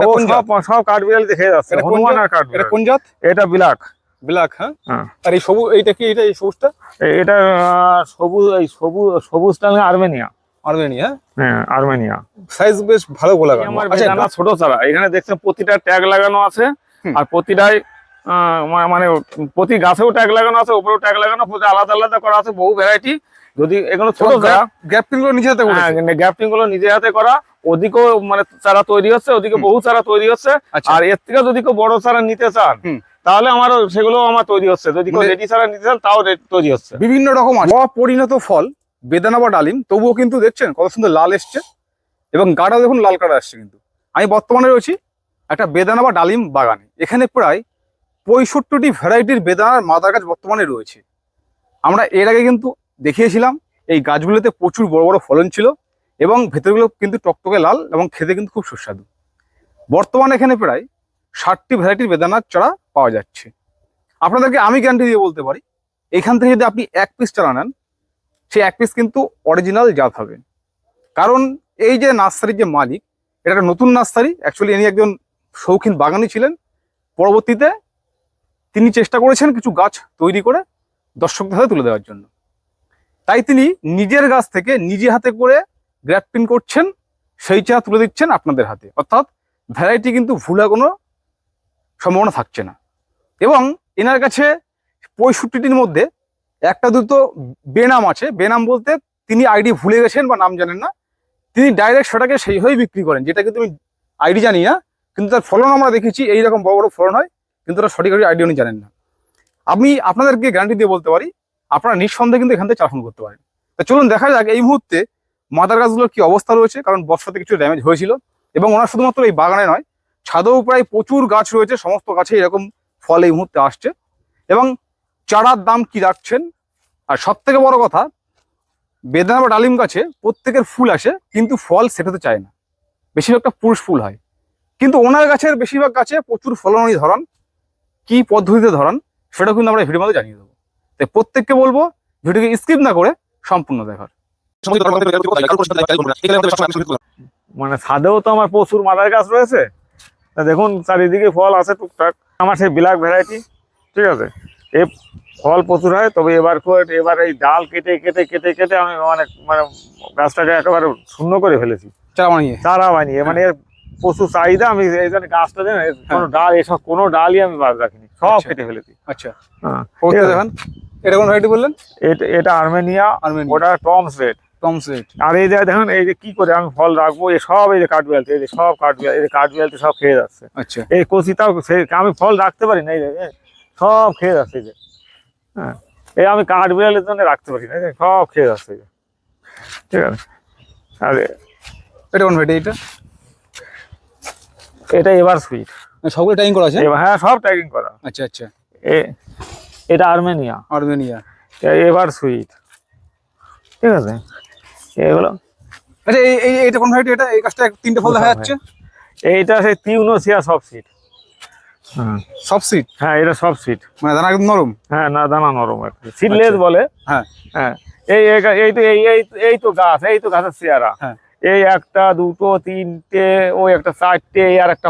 ও সব কাঠবিড়ালি দেখে যাচ্ছে। হনুমান আর কাঠবিড়ালি। এটা কোন জাত? এটা ব্ল্যাক। ব্ল্যাক, হ্যাঁ। আর এই সবুজ, এইটা কি? এটা এই সবুজটা? এটা সবুজ, এই সবুজটা আর্মেনিয়া। আর্মেনিয়া, হ্যাঁ আর্মেনিয়া। সাইজ বেশ ভালো গোলাকার। আচ্ছা, ছোট চারা। এখানে দেখছেন প্রতিটা ট্যাগ লাগানো আছে, আর প্রতিটাই মানে প্রতি গাছেও ট্যাগ লাগানো আছে, উপরেও ট্যাগ লাগানো, আলাদা আলাদা করা আছে, বহু ভ্যারাইটি। যদি এগুলো ছোট চারা, গ্যাপটিং গুলো নিজে হাতে করা, গ্যাপটিং গুলো নিজে হাতে করা। ওদিকেও মানে চারা তৈরি হচ্ছে, ওদিকে বহু চারা তৈরি হচ্ছে। আর এর থেকে যদি কেউ বড় চারা নিতে চান তাহলে আমার সেগুলো আমার তৈরি হচ্ছে। যদি কেউ রেডি চারা নিতে চান তাও তৈরি হচ্ছে। বিভিন্ন রকম অপরিণত ফল, বেদানা বা ডালিম, তবুও কিন্তু দেখছেন কত সুন্দর লাল এসছে, এবং গাঢ় দেখুন লাল কালার আসছে। কিন্তু আমি বর্তমানে রয়েছি একটা বেদানা বা ডালিম বাগানে। এখানে প্রায় 65টি ভ্যারাইটির বেদানার মাদার গাছ বর্তমানে রয়েছে। আমরা এর আগে কিন্তু দেখিয়েছিলাম এই গাছগুলোতে প্রচুর বড় বড় ফলন ছিল, এবং ভেতরগুলো কিন্তু টকটকে লাল, এবং খেতে কিন্তু খুব সুস্বাদু। বর্তমানে এখানে প্রায় 60টি ভ্যারাইটির বেদানার চারা পাওয়া যাচ্ছে। আপনাদেরকে আমি গ্যারান্টি দিয়ে বলতে পারি, এখান থেকে যদি আপনি 1 পিস চারা নেন, সেই 1 পিস কিন্তু অরিজিনাল জাত হবে। কারণ এই যে নার্সারির যে মালিক, এটা একটা নতুন নার্সারি। অ্যাকচুয়ালি ইনি একজন শৌখিন বাগানি ছিলেন। পরবর্তীতে তিনি চেষ্টা করেছেন কিছু গাছ তৈরি করে দর্শকদের হাতে তুলে দেওয়ার জন্য। তাই তিনি নিজের গাছ থেকে নিজে হাতে করে গ্রাফটিং করছেন, সেই চারা তুলে দিচ্ছেন আপনাদের হাতে। অর্থাৎ ভ্যারাইটি কিন্তু ভুলা কোনো সম্ভাবনা থাকছে না। এবং এনার কাছে 65টির মধ্যে একটা দুটো বেনাম আছে। বেনাম বলতে তিনি আইডি ভুলে গেছেন বা নাম জানেন না, তিনি ডাইরেক্ট সেটাকে সেইভাবেই বিক্রি করেন, যেটাকে তুমি আইডি জানি না, কিন্তু তার ফলন আমরা দেখেছি এইরকম বড় বড় ফলন হয়, কিন্তু তার সঠিক আইডি উনি জানেন না। আমি আপনাদেরকে গ্যারান্টি দিয়ে বলতে পারি, আপনারা নিঃসন্দেহে কিন্তু এখান থেকে চাষন করতে পারেন। তা চলুন দেখা যাক এই মুহূর্তে মাদার গাছগুলোর কি অবস্থা রয়েছে, কারণ বর্ষাতে কিছু ড্যামেজ হয়েছিল। এবং ওনার শুধুমাত্র এই বাগানে নয়, ছাদেও প্রায় প্রচুর গাছ রয়েছে, সমস্ত গাছে এরকম ফল এই মুহূর্তে আসছে। এবং চারার দাম কি রাখছেন, আর সব থেকে বড় কথা, বেদানা বা ডালিম গাছে প্রত্যেকের ফুল আসে, কিন্তু ফল সেট হতে চায় না, বেশিরভাগটা পুরুষ ফুল হয়। কিন্তু ওনার গাছের বেশিরভাগ গাছে প্রচুর ফলনই ধরান, কি পদ্ধতিতে ধরান সেটা কিন্তু আমরা ভিডিওর মধ্যে জানিয়ে দেবো। তাই প্রত্যেককে বলবো ভিডিওকে স্কিপ না করে সম্পূর্ণ দেখার। মানে ছাদেও তো আমার প্রচুর মাদার গাছ রয়েছে, দেখুন চারিদিকে ফল আছে টুকটাক। আমার সেই ব্ল্যাক ভ্যারাইটি, ঠিক আছে, এই ফল প্রচুর হয়। তবে এবার এই ডাল কেটে কেটে কেটে কেটে আমি অনেক মানে গাছটাকে একেবারে শূন্য করে ফেলেছি, চারা বানিয়ে। মানে এর প্রচুর চাহিদা, আমি এই জন্য গাছটা দেন কোনো ডাল, এসব কোনো ডালই আমি বাদ রাখিনি, সব কেটে ফেলেছি। আচ্ছা, দেখেন এটা কোন ভ্যারাইটি বললেন? এটা আর্মেনিয়া, ওটা টমস রেড। আর এই যে দেখুন, এই যে কি করে আমি ফল রাখবো, এই সব এই যে কাঠবিড়ালি, এই যে সব কাঠবিড়ালি, এই যে কাঠবিড়ালি সব খেয়ে যাচ্ছে। আচ্ছা, এই কচিটাও আমি ফল রাখতে পারি না, এই যে সব খেয়ে যাচ্ছে। এই যে হ্যাঁ, এই আমি কাঠবিড়ালির জন্য রাখতে পারি না, সব খেয়ে যাচ্ছে। ঠিক আছে। আর এটা কোন ভ্যারাইটি? এটা এবার সুইট। সবগুলো ট্যাগিং করা আছে? হ্যাঁ, সব ট্যাগিং করা। আচ্ছা আচ্ছা। এটা আর্মেনিয়া। এবার সুইট, ঠিক আছে। এগুলো আচ্ছা, এইটা কোন ভ্যারাইটি? এটা এই গাছটা 3টে ফল দেখা যাচ্ছে। এইটা সেই তিউনোসিয়া সব সিড। সব সিড? হ্যাঁ, এটা সব সিড, মানে দানা একদম নরম। হ্যাঁ, না দানা নরম, একটু সিডলেস বলে। হ্যাঁ হ্যাঁ, এই তো গাছ, এই তো গাছের চেহারা। এই একটা দুটো তিনটে, ওই একটা চারটে, আর একটা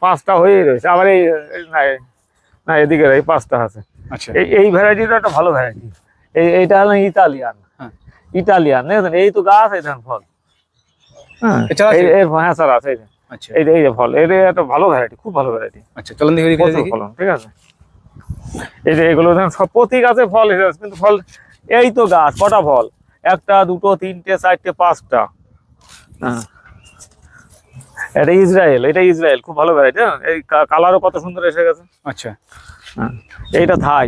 পাঁচটা হয়ে রয়েছে। আবার এই না এদিকে এই 5টা আছে। আচ্ছা, এই ভ্যারাইটিটা একটা ভালো ভ্যারাইটি। এইটা হলো ইতালিয়ান। এই তো গাছ, এই ধান ফল। হ্যাঁ, চারা আছে। এই যে ফল, এটা একটা ভালো ভ্যারাইটি, খুব ভালো ভ্যারাইটি। আচ্ছা, চলুন দেখি ফলন, ঠিক আছে। এই যে এগুলো সব প্রতি গাছে ফল এসেছে, কিন্তু ফল এই তো গাছ, কটা ফল? একটা দুটো তিনটে চারটে 5টা। হ্যাঁ, এটা ইসরায়েল, খুব ভালো ভ্যারাইটি। এই কালারও কত সুন্দর এসে গেছে। আচ্ছা, হ্যাঁ, এইটা থাই।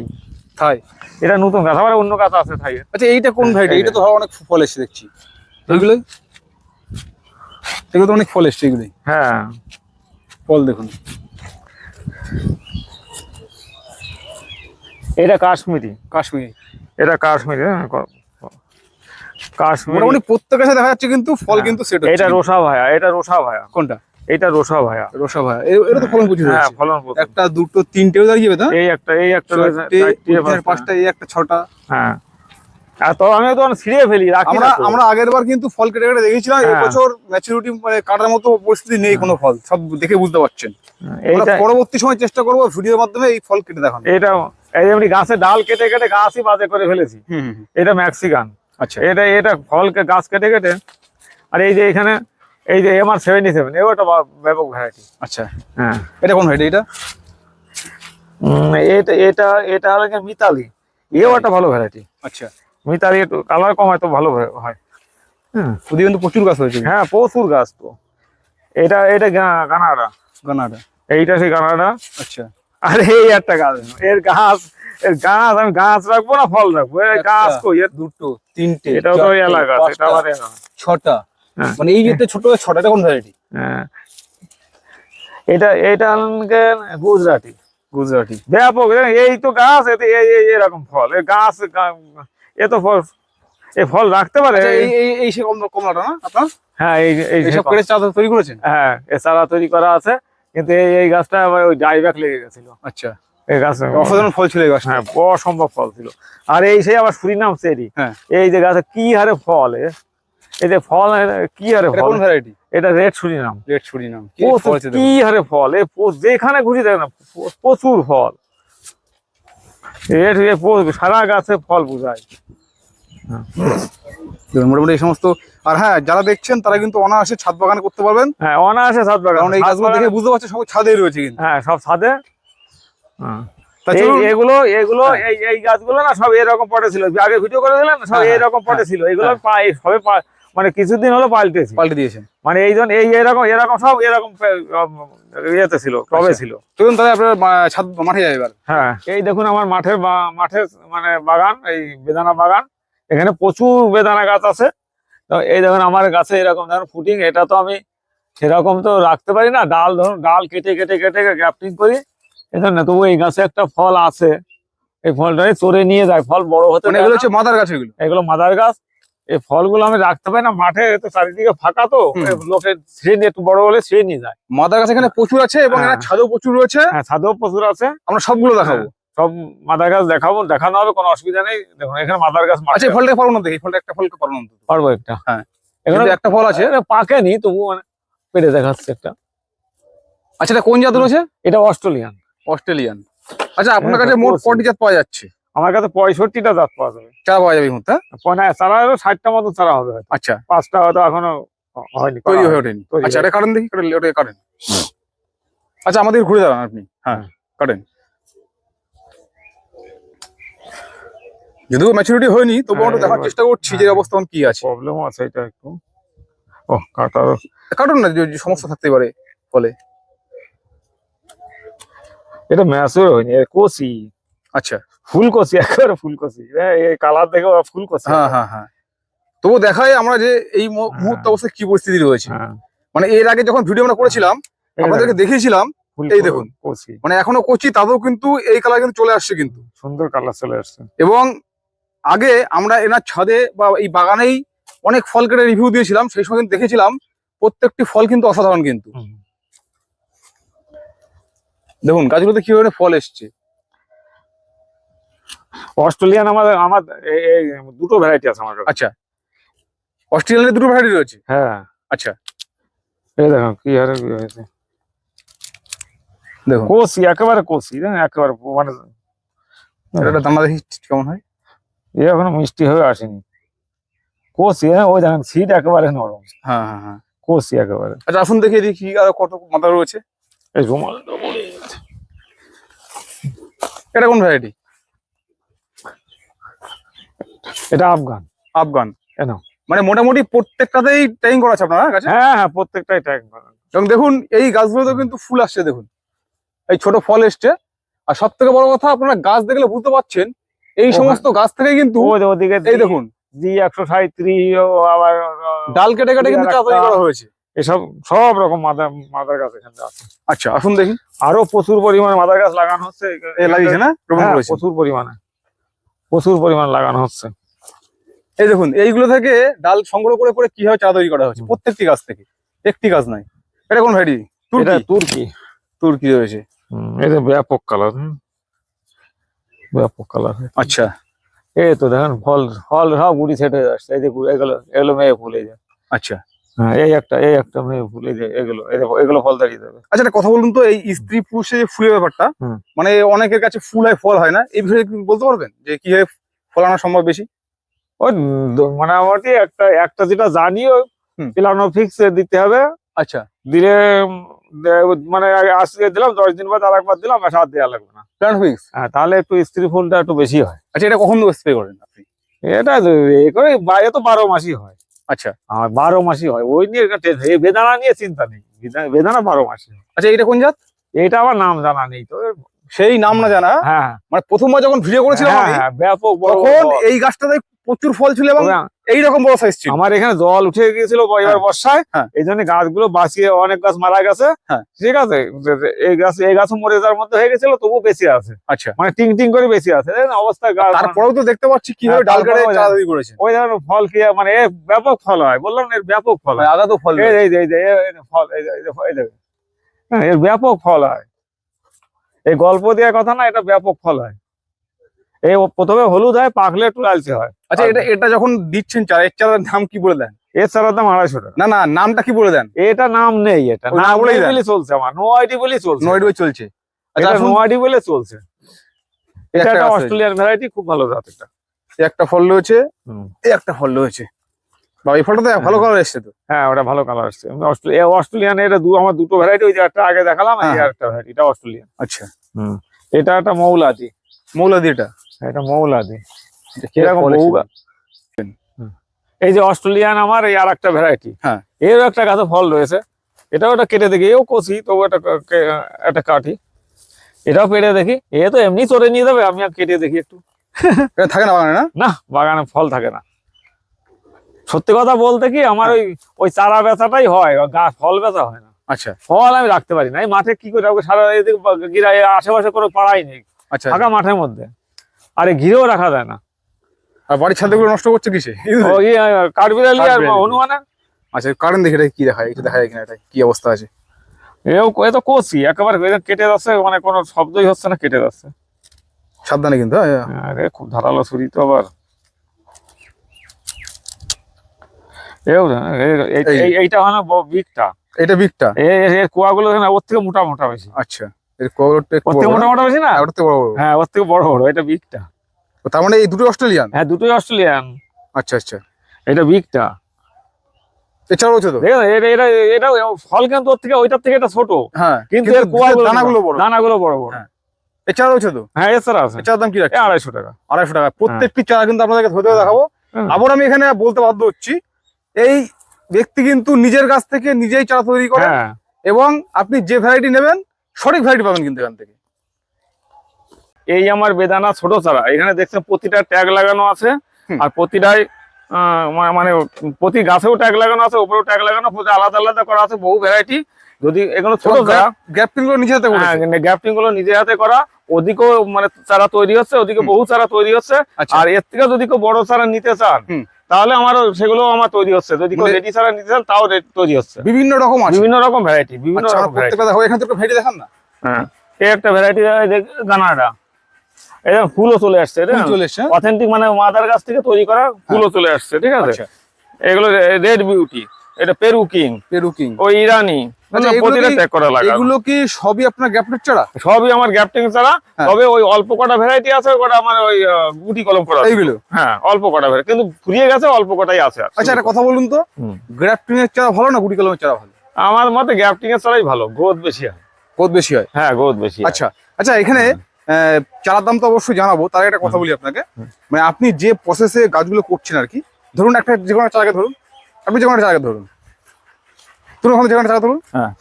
এটা নতুন গাছ, আবার অন্য গাছ আছে থাই। আচ্ছা, এইটা কোন ভ্যারাইটি? এটা তো অনেক ফল এসে দেখছি। এগুলো তো অনেক ফল এসছে, এগুলোই। হ্যাঁ, ফল দেখুন। এটা কাশ্মীরি। এটা কাশ্মীরি। মোটামুটি প্রত্যেক গাছে দেখা যাচ্ছে, কিন্তু ফল কিন্তু সেট হচ্ছে। এটা রোসা ভায়া। কোনটা? এটা রোসা ভায়া। এটা তো ফলন প্রচুর। হ্যাঁ, ফলন একটা দুটো তিনটেও দাঁড়িয়ে যাবে। এই একটা 4টে 5টা, এই একটা 6টা। হ্যাঁ, আর তো আমি তো ছিঁড়ে ফেলি, রাখি আমরা না তো। আমরা আগের বার কিন্তু ফল কেটে কেটে দেখেছিলাম, হ্যাঁ। এবছর ম্যাচুরিটি মানে কাটার মতো পরিস্থিতি নেই কোনো ফল, সব দেখে বুঝতে পারছেন। আমরা এইটা পরবর্তী সময় চেষ্টা করবো ভিডিওর মাধ্যমে এই ফল কেটে দেখানো। এটা এই এমনি গাছের ডাল কেটে কেটে গাছই বাজে করে ফেলেছি। এটা মেক্সিকান। আচ্ছা এটা ফলকে গাছ কেটে কেটে। আর এই যে এখানে এই যে MR77, এও একটা ব্যাপক ভ্যারাইটি। আচ্ছা, হ্যাঁ, এটা কোন ভ্যারাইটি এটা? এটা এটা এটা হলো গিয়ে মিতালি, এও একটা ভালো ভ্যারাইটি। আচ্ছা, মিতালি একটু কালার কম হয় তো ভালো হয়। হ্যাঁ ওদিকে কিন্তু প্রচুর গাছ হয়েছে। হ্যাঁ, প্রচুর গাছ তো। এটা এটা গানাডা, গানাটা। এইটা সেই গানাডা। আচ্ছা, আর এই একটা গাছ, এর গাছ আমি গাছ রাখবো না ফল রাখবো, এর গাছ কই এর? দুটো, তিনটে, এটাও তো এলা গাছ, এটা আবার এলা। ছটা। হ্যাঁ। মানে এই যে ছোট ছটা, এটা কোন ভ্যারাইটি? হ্যাঁ, এটা গুজরাটি। গুজরাটি। ব্যাপক, এই তো গাছ, এতে এরকম ফল, এ গাছ এ তো ফল, এই ফল রাখতে পারে। আচ্ছা, এই সে কমলাটা না আপনার? হ্যাঁ, এইসব করে চারা তৈরি করেছেন? হ্যাঁ, এ চারা তৈরি করা আছে, কিন্তু এই গাছটা আবার ওই ডাইব্যাক লেগে গেছিল। আচ্ছা, এই গাছ অসাধারণ ফল ছিল এই গাছটা। হ্যাঁ, অসম্ভব ফল ছিল। আর এই সেই আবার সুরিনাম চেরি, হ্যাঁ। এই যে গাছে কি হারে ফল, এই যে ফল কি হারে এটা ফল। কোন ভ্যারাইটি? এটা রেড সুরিনাম। Red Surinam. কি হারে ফল, যেখানে ঘুরি দেখ না প্রচুর ফল। সারা গাছে ফল বুঝায়। মোটামুটি এই সমস্ত। আর হ্যাঁ, যারা দেখছেন তারা কিন্তু অনায়াসে ছাদ বাগান করতে পারবেন। হ্যাঁ, অনায়াসে ছাদ বাগান, কারণ এই গাছগুলো দেখে বুঝতে পারছে সব ছাদেই রয়েছে কিন্তু। হ্যাঁ, সব ছাদে। হ্যাঁ, তা চলুন। এগুলো এই গাছগুলো না সব এরকম পটে ছিল, আগে ভিডিও করে দিলেন না, সব হ্যাঁ, এরকম পটে ছিল। এগুলো সবে মানে কিছুদিন হলো পাল্টেছি। পাল্টে দিয়েছেন মানে এরকম সব এরকম ইয়েতে ছিল, টবে ছিল। চলুন তাহলে আপনার ছাদ মাঠে যাই এবার। হ্যাঁ, এই দেখুন আমার মাঠের মানে বাগান, এই বেদানা বাগান। এখানে প্রচুর বেদানা গাছ আছে। তো এই দেখুন আমার গাছে এরকম ধরুন ফুটিং, এটা তো আমি সেরকম তো রাখতে পারি না, ডাল ধরুন ডাল কেটে কেটে কেটে গ্রাফটিং করি, এই জন্য। তবু এই গাছে একটা ফল আছে, এই ফলটাই চড়ে নিয়ে যায়, ফল বড় হতে মানে দেয় এগুলো না। হচ্ছে মাদার গাছ, এগুলো মাদার গাছ। এই ফলগুলো আমি রাখতে পারি না মাঠে, তো চারিদিকে ফাঁকা তো, লোকে ছিঁড়ে নিয়ে, একটু বড় হলে ছিঁড়ে নিয়ে যায়। মাদার গাছ এখানে প্রচুর আছে এবং হ্যাঁ। এখানে ছাদও প্রচুর রয়েছে। হ্যাঁ, ছাদেও প্রচুর আছে। আমরা সবগুলো দেখাবো। সব মাদার গাছ দেখানো হবে, কোনো অসুবিধা নেই। দেখুন এখানে মাদার গাছ। আচ্ছা, ফলটা পারবো না দেখি, ফলটা একটা ফলকে পারবো না। পারবো একটা। হ্যাঁ, এখানে একটা ফল আছে, পাকেনি তবু মানে পেটে দেখাচ্ছে একটা। আচ্ছা, এটা কোন জাত রয়েছে? এটা অস্ট্রেলিয়ান। অস্ট্রেলিয়ান। আচ্ছা, আপনার হ্যাঁ, কাছে মোট প্রচুর। কটি জাত পাওয়া যাচ্ছে? আমার কাছে 65টা জাত পাওয়া যাবে। চারা পাওয়া যাবে এই মুহূর্তে? চারা হলো 60টা মতো চারা হবে হয়তো। আচ্ছা, 5টা হয়তো এখনো হয়নি, তৈরি হয়ে ওঠেনি। তৈরি আচ্ছা, এটা কাটেন দেখি, ওটা কাটেন। আচ্ছা, আমাদের ঘুরে দাঁড়ান আপনি। হ্যাঁ, কাটেন। যদিও ম্যাচুরিটি হয়নি, তবু আমরা দেখার চেষ্টা করছি যে অবস্থান কি আছে। প্রবলেম আছে এটা একটু। ও কাটার কাটুন না, যদি সমস্যা থাকতে পারে ফলে। এটা ম্যাচুর হয়নি, কচি। আচ্ছা, ফুলকচি, একেবারে ফুলকচি। এই কালার দেখে ফুলকচি। হ্যাঁ হ্যাঁ হ্যাঁ। তবু দেখায় আমরা যে এই মুহূর্তে অবস্থায় কি পরিস্থিতি রয়েছে। হ্যাঁ, মানে এর আগে যখন ভিডিও আমরা করেছিলাম, আপনাদেরকে দেখিয়েছিলাম, এই দেখুন কচি, মানে এখনো কচি, তাতেও কিন্তু এই কালার কিন্তু চলে আসছে কিন্তু। সুন্দর কালার চলে আসছে। এবং আগে আমরা এনার ছাদে বা এই বাগানেই অনেক ফল কেটে রিভিউ দিয়েছিলাম, সেই সময় কিন্তু দেখেছিলাম প্রত্যেকটি ফল কিন্তু অসাধারণ কিন্তু। দেখুন গাছগুলোতে কিভাবে ফল এসছে। অস্ট্রেলিয়ান আমার দুটো ভ্যারাইটি আছে আমার কাছে। আচ্ছা, অস্ট্রেলিয়ানের দুটো ভ্যারাইটি রয়েছে। হ্যাঁ। আচ্ছা, এই দেখো কি হারে কি হয়েছে, দেখুন কচি, একেবারে কচি, একেবারে মানে এটা দানা দেখি কেমন হয়। এখনো মিষ্টি হয়ে আসেনি, কচি। হ্যাঁ, ওই দেখেন সিট একেবারে নরম। হ্যাঁ হ্যাঁ হ্যাঁ, কচি একেবারে। আচ্ছা, আসুন দেখি দেখি আর কত মাথা রয়েছে। এই রুমালটা পরে গেছে। এটা কোন ভ্যারাইটি? এটা আফগান। আফগান। কেন? মানে মোটামুটি প্রত্যেকটাতেই ট্যাগিং করা আছে আপনার কাছে? হ্যাঁ হ্যাঁ, প্রত্যেকটাই ট্যাগ। এবং দেখুন এই গাছগুলোতে কিন্তু ফুল আসছে, দেখুন এই ছোট ফল এসছে। আর সব থেকে বড় কথা, আপনারা গাছ দেখলে বুঝতে পারছেন এই সমস্ত গাছ থেকে কিন্তু ওদিকে এই দেখুন G137 আবার ডাল কেটে কেটে কিন্তু চাষ তৈরি করা হয়েছে। এসব সব রকম মাদার গাছ এখানে আছে। আচ্ছা, আসুন দেখি। আরো প্রচুর পরিমাণে মাদার গাছ লাগানো হচ্ছে। লাগিয়েছে না? হ্যাঁ, প্রচুর পরিমাণে লাগানো হচ্ছে। এই দেখুন এইগুলো থেকে ডাল সংগ্রহ করে করে কিভাবে চা তৈরি করা হচ্ছে প্রত্যেকটি গাছ থেকে, একটি গাছ নাই। এটা কোন ভ্যারাইটি? তুর্কি। তুর্কি রয়েছে। এটা ব্যাপক কালার, ব্যাপক কালার। আচ্ছা, এই তো দেখেন ফল ফল সব গুড়ি সেট হয়ে যাচ্ছে, এই যে এগুলো এগুলো মেয়ে ফুল, এই যে আচ্ছা হ্যাঁ এই একটা মেয়ে ফুল, এই যে এগুলো এগুলো ফল দাঁড়িয়ে যাবে। আচ্ছা, একটা কথা বলুন তো, এই স্ত্রী পুরুষের যে ফুলের ব্যাপারটা, হুম। মানে অনেকের কাছে ফুল হয় ফল হয় না, এই বিষয়ে কি বলতে পারবেন যে কিভাবে ফল আনা সম্ভব বেশি? ওই মোটামুটি একটা যেটা জানি, ওই হুম। প্লানো ফিক্স দিতে হবে, আচ্ছা, দিলে মানে আজকে দিলাম 10 দিন বাদ আর একবার দিলাম, আর সার দেওয়া লাগবে না। Plant fix. হ্যাঁ, তাহলে একটু স্ত্রী ফুলটা একটু বেশি হয়। আচ্ছা, এটা কখন স্প্রে করেন আপনি? এটা এ করে এ তো 12 মাসই হয়, আচ্ছা আর 12 মাসই হয়, ওই নিয়ে এই বেদানা নিয়ে চিন্তা নেই, বেদানা 12 মাসই হয়। আচ্ছা, এটা কোন জাত? এটা আমার নাম জানা নেই তো। সেই নাম না জানা? হ্যাঁ মানে প্রথমবার যখন ভিডিও করেছিলাম হ্যাঁ আমি, হ্যাঁ, ব্যাপক বড় তখন বড়। এই গাছটাতে প্রচুর ফল ছিল এবং তবে এইরকম বড় সাইজ ছিল। আমার এখানে জল উঠে গিয়েছিল এবার হ্যাঁ, বর্ষায়, হ্যাঁ। এই জন্য গাছগুলো বাঁচিয়ে অনেক গাছ মারা গেছে। হ্যাঁ। ঠিক আছে, এই গাছ মরে যাওয়ার মধ্যে হয়ে গেছিল, তবু বেঁচে আছে, আচ্ছা, মানে টিং টিং করে বেঁচে আছে, দেখেন অবস্থা গাছ। তারপরেও তো দেখতে পাচ্ছি কিভাবে হ্যাঁ, ডাল কেটে তারপরেও চারা তৈরি করেছেন। ওই ধরনের ফল কি মানে এর ব্যাপক ফল হয়, বললাম না, এর ব্যাপক ফল হয়। আগা তো ফল এই এই যে ফল, এই যে হ্যাঁ, এর ব্যাপক ফল হয়, এই গল্প দেওয়ার কথা না, এটা ব্যাপক ফল হয়। এই প্রথমে হলুদ হয়, পাকলে একটু লালচে হয়। আচ্ছা, এটা যখন দিচ্ছেন চারা, এর চারার নাম কি বলে দেন? এর চারার দাম 250 টাকা। না, নামটা কি বলে দেন? এটা নাম নেই, এটা ওই নাম নাম বলেই নেই দেন? বলে চলছে, আমার নো আইডি বলে চলছে, নয়ডুয়ে চলছে। আচ্ছা, এটা আসুন, নো আইডি বলে চলছে। এটা একটা একটা গাছ অস্ট্রেলিয়ান ভ্যারাইটি, খুব ভালো জাত এটা। এই একটা ফল রয়েছে, হুম। এই একটা ফল রয়েছে। বাবা, এই ফলটা তো ভালো কালার এসছে তো। হ্যাঁ, ওটা ভালো কালার আসছে। অস্ট্রেলিয়ান এটা আমার দুটো ভ্যারাইটি, ওই যে একটা আগে দেখালাম, এই হ্যাঁ। আরেকটা ভ্যারাইটি, এটা অস্ট্রেলিয়ান। আচ্ছা, এটা একটা মৌলাদি, মৌলাদি এটা। এটা মৌলাদি। কি এরকম ফল বহু এসছে? এই যে অস্ট্রেলিয়ান আমার এই আর একটা ভ্যারাইটি, হ্যাঁ। এরও একটা গাছে ফল রয়েছে, এটাও একটা কেটে দেখি, এও কচি, তবু একটা কাটি, এটাও পেড়ে দেখি। এ তো এমনি চড়ে নিয়ে যাবে, আমি আর কেটে দেখি একটু। এটা থাকে না বাগানে? না, না, বাগানে ফল থাকে না। সত্যি কথা বলতে কি, আমার ওই চারা বেচাটাই হয়, ফল বেচা হয় না। আচ্ছা ফল আমি রাখতে পারি না, এই মাঠে কি করে রাখবো, সারা এদিকে আশেপাশে কোনো পাড়াই নেই, আচ্ছা। ফাঁকা মাঠের মধ্যে, আরে ঘিরেও রাখা যায় না। আর বাড়ির ছাদগুলো নষ্ট করছে কিসে? ওই কাঠবিড়ালি আর কাঠবিড়ালি। হনুমানের। আচ্ছা, কারেন্ট দেখে এটা কি দেখায়, এটা দেখা যায় কিনা, এটা কি অবস্থা আছে? এ তো কচি একেবারে, কেটে যাচ্ছে, মানে কোনো শব্দই হচ্ছে না, কেটে যাচ্ছে। সাবধানে কিন্তু। আরে খুব ধারালো ছুরি তো আবার। এইটা হয় না বিগটা, এটা বিগটা। এর কোয়াগুলো ওর থেকে মোটা মোটা বেশি। আচ্ছা, এর কোয়াটা একটু ওর থেকে বড় মোটা না? মোটা বেশি না। ওর থেকে বড় বড়। হ্যাঁ, ওর থেকে বড় বড়, এটা বিগটা। তার মানে এই দুটো অস্ট্রেলিয়ান? হ্যাঁ, দুটোই অস্ট্রেলিয়ান। আচ্ছা আচ্ছা, এটা বিগটা। এছাড়াও হচ্ছে তো। দেখেন এটা ফল কিন্তু ওর থেকে, ওইটার থেকে এটা ছোট, হ্যাঁ, কিন্তু এর কোয়াগুলো দানাগুলো বড়। দানাগুলো বড় বড়। হ্যাঁ। এছাড়াও হচ্ছে তো। হ্যাঁ, এছাড়া আছে। এছাড়ার দাম কি রাখছে? 250 টাকা। 250 টাকা প্রত্যেকটি চারা কিন্তু আপনাদেরকে ধরে দেখাবো। হুম। আবার আমি এখানে বলতে বাধ্য হচ্ছি, এই ব্যক্তি কিন্তু নিজের কাছ থেকে নিজেই চারা তৈরি করে, হ্যাঁ, এবং আপনি যে ভ্যারাইটি নেবেন সঠিক ভ্যারাইটি পাবেন কিন্তু এখান থেকে। এই আমার বেদানা ছোট চারা, এখানে দেখছেন প্রতিটা ট্যাগ লাগানো আছে, হুম। আর প্রতিটাই মানে প্রতি গাছেও ট্যাগ লাগানো আছে, উপরেও ট্যাগ লাগানো, প্রতি আলাদা আলাদা করা আছে, বহু ভ্যারাইটি। যদি এগুলো ছোট চারা, গ্যাপটিং গুলো নিজে হাতে করেছে। গ্যাপটিং গুলো নিজে হাতে করা, ওদিকেও মানে চারা তৈরি হচ্ছে, ওদিকে বহু চারা তৈরি হচ্ছে। আচ্ছা। আর এর থেকে যদি কেউ বড় চারা নিতে চান, হুম। তাহলে আমারও সেগুলো আমার তৈরি হচ্ছে, যদি কেউ রেডি চারা নিতে চান তাও তৈরি হচ্ছে। বিভিন্ন রকম আছে, বিভিন্ন রকম ভ্যারাইটি, বিভিন্ন আচ্ছা, রকম ভ্যারাইটি। প্রত্যেকটা দেখো, এখান থেকে একটু ভ্যারাইটি দেখান না। হ্যাঁ, এই একটা ভ্যারাইটি দানাটা, এটা ফুলও চলে আসছে, ফুল চলে এসছে। অথেন্টিক মানে মাদার গাছ থেকে তৈরি করা, ফুলও চলে আসছে। ঠিক আছে, আচ্ছা, এগুলো রেড বিউটি, এটা পেরু কিং, পেরু কিং, ওই ইরানি, আচ্ছা, এগুলো প্রতিটা কি- ট্যাগ করা লাগানো। এগুলো কি সবই আপনার গ্যাপটের চারা? সবই আমার গ্যাপটিং ছাড়া, হ্যাঁ। তবে ওই অল্প কটা ভ্যারাইটি আছে, ওটা আমার ওই গুটি কলম করা আছে। এইগুলো? হ্যাঁ, অল্প কটা ভ্যারাইটি, কিন্তু ফুরিয়ে গেছে, অল্প কটাই আছে আর। আচ্ছা, একটা কথা বলুন তো, হুম। গ্রাফটিং এর চারা ভালো না গুটি কলমের চারা ভালো? আমার মতে গ্যাপটিং এর ছাড়াই ভালো, গ্রোথ বেশি হয়। বহুত বেশি হয়। হ্যাঁ, গ্রোথ বেশি হয়। আচ্ছা আচ্ছা, এখানে চারার দাম তো অবশ্যই জানাবো, তার একটা কথা বলি আপনাকে। মানে আপনি যে প্রসেসে গাছগুলো করছেন আর কি, ধরুন একটা যে কোনো চারাকে ধরুন, আপনি যে কোনো চারাকে ধরুন, ওখানে যে কোনো চারা ধরুন, হ্যাঁ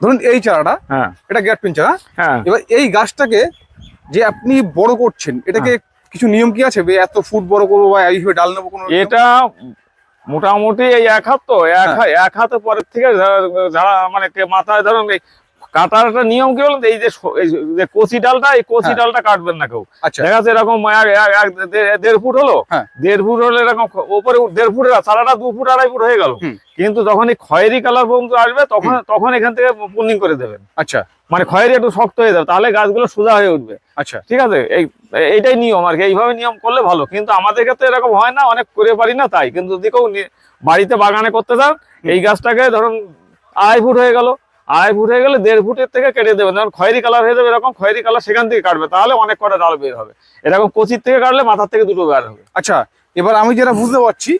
ধরুন এই চারাটা, হ্যাঁ এটা গ্যাপটিং চারা। হ্যাঁ, এবার এই গাছটাকে যে আপনি বড় করছেন, এটাকে কিছু নিয়ম কি আছে, এত ফুট বড় করবো বা এইভাবে ডাল নেবো, কোনো নিয়ম? এটা মোটামুটি এই এক হাত, তো এক হাতে পরের থেকে যারা মানে মাথায় ধরুন এই কাটার একটা নিয়ম কি বলুন, এই যে কচি ডালটা, এই কচি হ্যাঁ। ডালটা কাটবেন না কেউ। আচ্ছা, দেখা যাচ্ছে এরকম 1.5 ফুট হলো, হ্যাঁ। 1.5 ফুট হলে এরকম উপরে 1.5 ফুটের চারাটা 2 ফুট 2.5 ফুট হয়ে গেল। হুম। কিন্তু যখন এই খয়েরি কালার পর্যন্ত আসবে, তখন এখান থেকে পুলিং করে দেবেন। আচ্ছা, মানে খয়েরি একটু শক্ত হয়ে যাবে, তাহলে গাছগুলো সোজা হয়ে উঠবে। আচ্ছা ঠিক আছে, এইটাই নিয়ম আর কি, এইভাবে নিয়ম করলে ভালো। কিন্তু আমাদের ক্ষেত্রে এরকম হয় না, অনেক করে পারি না তাই। কিন্তু যদি কেউ বাড়িতে বাগানে করতে চান, এই গাছটাকে ধরুন 2.5 ফুট হয়ে গেল, 2.5 ফুট হয়ে গেলে 1.5 ফুটের থেকে কেটে দেবেন। যখন খয়েরি কালার হয়ে যাবে, এরকম খয়েরি কালার সেখান থেকে কাটবে, তাহলে অনেক কটা ডাল বের হবে। এরকম কচির থেকে কাটলে মাথার থেকে দুটো বের হবে। আচ্ছা, এবার আমি যেটা বুঝতে পারছি,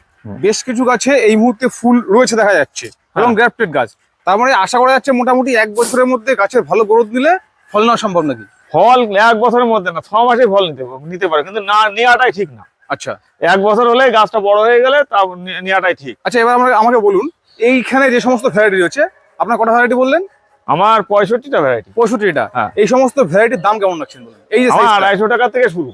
বেশ কিছু গাছে এই মুহূর্তে ফুল রয়েছে দেখা যাচ্ছে এবং গ্রাফটেড গাছ, তার মানে আশা করা যাচ্ছে মোটামুটি 1 বছরের মধ্যে গাছের ভালো গ্রোথ দিলে ফল নেওয়া সম্ভব নাকি? ফল 1 বছরের মধ্যে না, 6 মাসে ফল নিতে পারে, কিন্তু না নেওয়াটাই ঠিক না। আচ্ছা 1 বছর হলে গাছটা বড় হয়ে গেলে তা নেওয়াটাই ঠিক। আচ্ছা, এবার আমাকে বলুন, এইখানে যে সমস্ত ভ্যারাইটি রয়েছে, আপনার কটা ভ্যারাইটি বললেন? আমার 65টা ভ্যারাইটি। 65টা। হ্যাঁ। এই সমস্ত ভ্যারাইটির দাম কেমন রাখছেন বলুন? এই যে আমার 250 টাকা থেকে শুরু।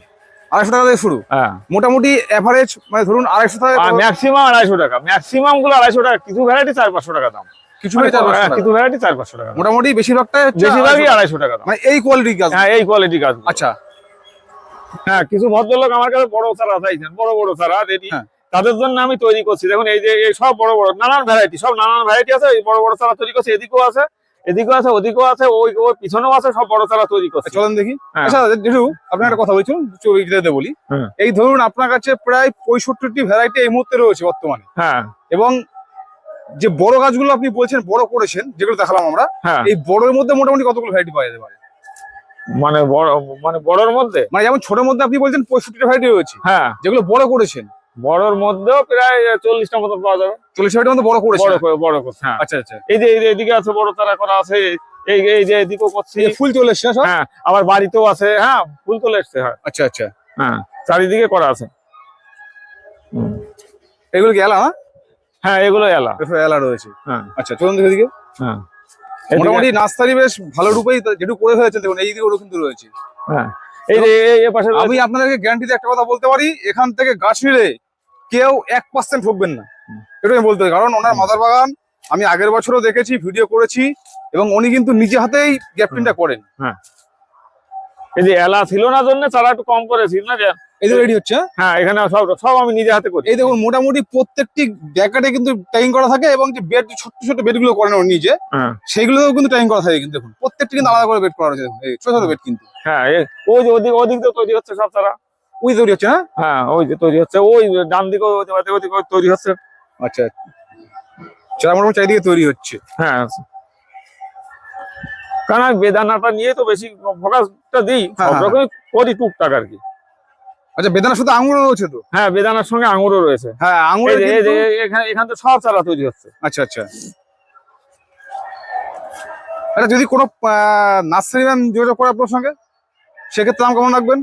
250 টাকা থেকে শুরু? হ্যাঁ, মোটামুটি এভারেজ মানে ধরুন 250 টাকা, ম্যাক্সিমাম 250 টাকা, ম্যাক্সিমাম গুলো 250 টাকা, কিছু ভ্যারাইটি 400-500 টাকা দাম, কিছু ভ্যারাইটি 400 টাকা, কিছু ভ্যারাইটি 400-500 টাকা, মোটামুটি বেশিরভাগটাই বেশিরভাগই 250 টাকা দাম। মানে এই কোয়ালিটির গাছ। হ্যাঁ, এই কোয়ালিটি গাছ। আচ্ছা হ্যাঁ, কিছু ভদ্রলোক আমার কাছে বড় চারা চাইছেন, বড় বড় চারা রেডি, হ্যাঁ। তাদের জন্য আমি তৈরি করছি। দেখুন এই যে এই সব বড় বড় নানান ভ্যারাইটি, সব নানান ভ্যারাইটি আছে, এই বড় বড় চারা তৈরি করছি। এদিকেও আছে, এদিকেও আছে, ওদিকেও আছে, ওই পিছনেও আছে, সব বড় চারা তৈরি করছি। চলেন দেখি। হ্যাঁ। আচ্ছা জেঠু, আপনার একটা কথা বলছেন, ছবিতে বলি। হুম। এই ধরুন আপনার কাছে প্রায় 65টি ভ্যারাইটি এই মুহূর্তে রয়েছে বর্তমানে, হ্যাঁ এবং যে বড় গাছগুলো আপনি বলছেন বড় করেছেন, যেগুলো দেখালাম আমরা, হ্যাঁ, এই বড়ের মধ্যে মোটামুটি কতগুলো ভ্যারাইটি পাওয়া যেতে পারে? মানে বড়র মধ্যে, মানে যেমন ছোটের মধ্যে আপনি বলছেন 65টা ভ্যারাইটি রয়েছে, হ্যাঁ, যেগুলো বড় করেছেন, বড়র মধ্যেও প্রায় 40টা মতো পাওয়া যাবে। 40 ভ্যারাইটির মধ্যে বড় করেছেন। বড় করছে, হ্যাঁ। আচ্ছা আচ্ছা, এই যে এদিকে আছে বড় চারা করা আছে, এই যে এদিকেও করছি। এই যে ফুল চলে এসছে সব? হ্যাঁ, আবার বাড়িতেও আছে, হ্যাঁ, ফুল চলে এসছে। হ্যাঁ আচ্ছা আচ্ছা, হ্যাঁ, চারিদিকে করা আছে। এগুলো কি এলা? হ্যাঁ, এগুলো এলা। এলা রয়েছে। হ্যাঁ আচ্ছা চলুন দেখি দিকে। হ্যাঁ, মোটামুটি নার্সারি বেশ ভালো রূপেই যেটুকু করে ফেলেছেন, দেখুন এই দিকে কিন্তু রয়েছে। হ্যাঁ, এই যে এই পাশে আমি আপনাদেরকে গ্যারান্টিতে একটা কথা বলতে পারি, এখান থেকে গাছ নিলে কেউ 1% ঠকবেন না, এটা আমি বলতে পারি। কারণ ওনার মাদার বাগান আমি আগের বছরও দেখেছি, ভিডিও করেছি, এবং উনি কিন্তু নিজে হাতেই গ্যাপটিংটা করেন। হ্যাঁ, এই যে এলা ছিল না জন্য চারা একটু কম করেছি না যে। এই যে রেডি হচ্ছে। হ্যাঁ, এখানে সব আমি নিজে হাতে করি। এই দেখুন মোটামুটি প্রত্যেকটি ব্যাকেটে কিন্তু ট্যাগিং করা থাকে, এবং যে বেড ছোট ছোট বেড গুলো করেন ওর নিজে, হ্যাঁ, সেইগুলোও কিন্তু ট্যাগিং করা থাকে। কিন্তু দেখুন প্রত্যেকটি কিন্তু আলাদা করে বেড করা রয়েছে, দেখুন এই ছোট ছোট বেড কিন্তু। হ্যাঁ, ওই যে ওদিক দিয়ে তৈরি হচ্ছে সব চারা। ওই তৈরি হচ্ছে না? হ্যাঁ, ওই যে তৈরি হচ্ছে, ওই ডান দিকে ওদিকে তৈরি হচ্ছে। আচ্ছা, চারা মোটামুটি চারিদিকে তৈরি হচ্ছে। হ্যাঁ, কারণ আমি বেদানাটা নিয়ে তো বেশি ফোকাসটা দিই, হ্যাঁ, সব রকমই করি টুকটাক আর কি। আচ্ছা, বেদানার সাথে আঙুরও রয়েছে তো? হ্যাঁ, বেদানার সঙ্গে আঙুরও রয়েছে। হ্যাঁ, আঙুর। এখান তো সব চারা তৈরি হচ্ছে। আচ্ছা আচ্ছা। আচ্ছা, যদি কোনো নার্সারি ম্যান যোগাযোগ করে আপনার সঙ্গে, সেক্ষেত্রে দাম কেমন রাখবেন?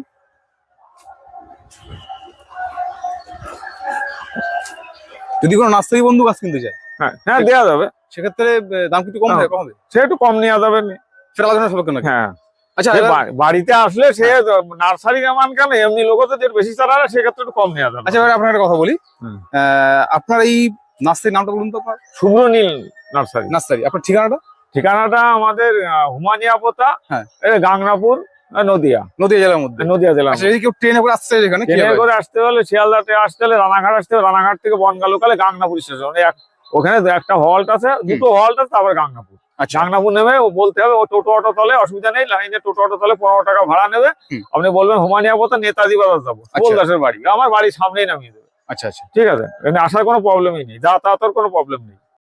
যদি কোনো নার্সারি বন্ধু গাছ কিনতে চায়, হ্যাঁ হ্যাঁ, দেওয়া যাবে। সেক্ষেত্রে দাম কিছু কম হবে? সে একটু কম নেওয়া যাবে। সেটা আলোচনা সাপেক্ষে নাকি? হ্যাঁ। আচ্ছা, বাড়িতে আসলে সে নার্সারি মান কেন, এমনি লোক তো বেশি চারা সেক্ষেত্রে একটু কম নেওয়া যাবে। আচ্ছা, এবার আপনার একটা কথা বলি, হুম। আপনার এই নার্সারির নামটা বলুন তো। আপনার শুভ্রনীল নার্সারি। আপনার ঠিকানাটা? ঠিকানাটা আমাদের হুমানিয়াপোতা, হ্যাঁ, গাংনাপুর, নদিয়া জেলার মধ্যে। নদিয়া জেলা। আচ্ছা, যদি কেউ ট্রেনে করে আসতে চায়, এখানে ট্রেনে করে আসতে হলে শিয়ালদাতে আসতে হলে রানাঘাট আসতে হবে, রানাঘাট থেকে বনগা লোকালে গাংনাপুর স্টেশন, ওখানে একটা হল্ট আছে, দুটো হল্ট আছে, তারপরে গাংনাপুর। আচ্ছা, গাংনাপুর নেমে ও বলতে হবে, ও টোটো অটো তলে, অসুবিধা নেই, লাইনে টোটো অটো তলে 15 টাকা ভাড়া নেবে। আপনি বলবেন হুমানিয়াপোতা নেতাজি বাজার যাবো, সুবলদাসের বাড়ি, আমার বাড়ির সামনেই নামিয়ে দেবে। আচ্ছা আচ্ছা, ঠিক আছে, এখানে আসার কোনো প্রবলেমই নেই, যাতায়াতের কোনো প্রবলেম নেই।